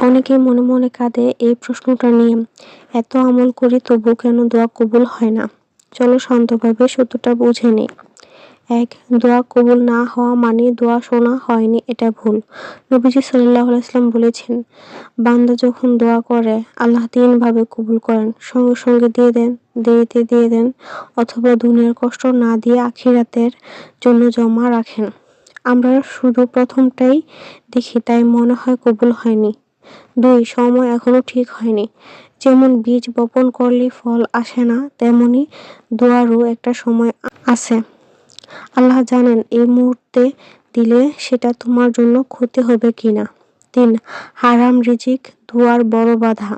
অনেকেই মনে মনে কাঁদে এই প্রশ্নটা নিয়ে। এত আমল করি তবু কেন দোয়া কবুল হয় না? চলো শান্তভাবে সত্যটা বুঝে নিই। ১. দোয়া কবুল না হওয়া মানে দোয়া শোনা হয়নি, এটা ভুল। নবীজি সাল্লাল্লাহু আলাইহি ওয়াসাল্লাম বলেছেন, বান্দা যখন দোয়া করে আল্লাহ ৩ ভাবে কবুল করেন। সঙ্গে সঙ্গে দিয়ে দেন, দেরিতে দিয়ে দেন, অথবা দুনিয়ার কষ্ট না দিয়ে আখিরাতের জন্য জমা রাখেন। আমরা শুধু প্রথমটাই দেখি, তাই মনে হয় কবুল হয়নি। ২. সময় এখনো ঠিক হয়নি। যেমন বীজ বপন করলে ফল আসে না, তেমনি দোয়ারও একটা সময় আছে। আল্লাহ জানেন এই মুহূর্তে দিলে সেটা তোমার জন্য ক্ষতি হবে কিনা। ৩. হারাম রিজিক দোয়ার বড় বাধা।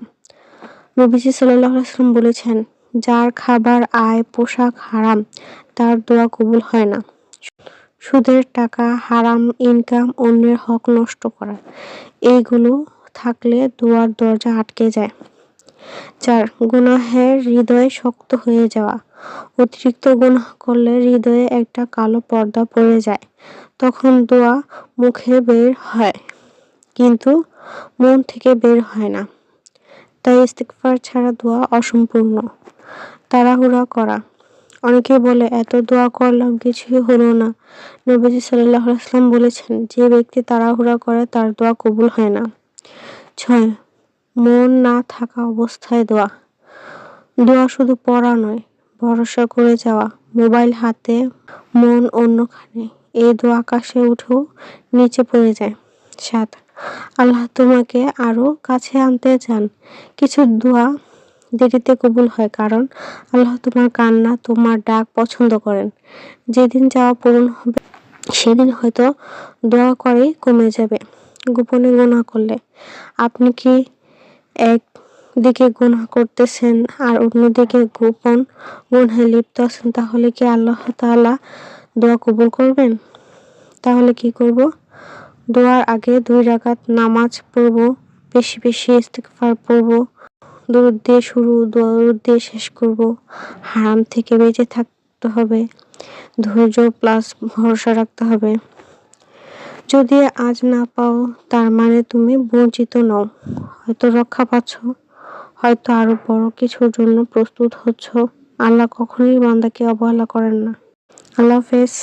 নবীজি সাল্লাল্লাহু আলাইহি ওয়াসাল্লাম বলেছেন, যার খাবার, আয়, পোশাক হারাম তার দোয়া কবুল হয় না। সুদের টাকা, হারাম ইনকাম, অন্যের হক নষ্ট করা, এইগুলো থাকলে দোয়ার দরজা আটকে যায়। ৪. গুনাহের হৃদয় শক্ত হয়ে যাওয়া। অতিরিক্ত গুনাহ করলে হৃদয়ে একটা কালো পর্দা পড়ে যায়। তখন দোয়া মুখে বের হয়, কিন্তু মন থেকে বের হয় না। তাই ইস্তিগফার ছাড়া দোয়া অসম্পূর্ণ। তাড়াহুড়া করা। অনেকে বলে এত দোয়া করলাম কিছুই হলো না। নবীজি সাল্লাল্লাহু আলাইহি ওয়াসাল্লাম বলেছেন, যে ব্যক্তি তাড়াহুড়া করে তার দোয়া কবুল হয় না। ৬. মন না থাকা অবস্থায় দোয়া। দোয়া শুধু পড়া নয়, ভরসা করে যাওয়া। মোবাইল হাতে, মন অন্যখানে। এই দোয়া আকাশে উঠেও নিচে পড়ে যায়। ৭. আল্লাহ তোমাকে আরো কাছে আনতে চান। কিছু দোয়া দেরিতে কবুল হয় কারণ আল্লাহ তোমার কান্না, তোমার ডাক পছন্দ করেন। যেদিন চাওয়া পূরণ হবে সেদিন হয়তো দোয়া করেই কমে যাবে। গোপনে গুনাহ করলে। আপনি কি একদিকে গুনাহ করতেছেন আর অন্যদিকে গোপন গুনাহে লিপ্ত আছেন, তাহলে কি আল্লাহ তাআলা দোয়া কবুল করবেন? তাহলে কি করব? দোয়ার আগে 2 রাকাত নামাজ পড়ব, বেশি বেশি ইস্তিগফার পড়ব, দরুদ দিয়ে শুরু, দরুদ দিয়ে শেষ করব। হারাম থেকে বেঁচে থাকতে হবে, ধৈর্য প্লাস ভরসা রাখতে হবে। যদি আজ না পাও তার মানে তুমি বঞ্চিত নও, হয়তো রক্ষা পাচ্ছ, হয়তো আরো বড় কিছুর জন্য প্রস্তুত হচ্ছ। আল্লাহ কখনোই বান্দাকে অবহেলা করেন না। আল্লাহ হাফেজ।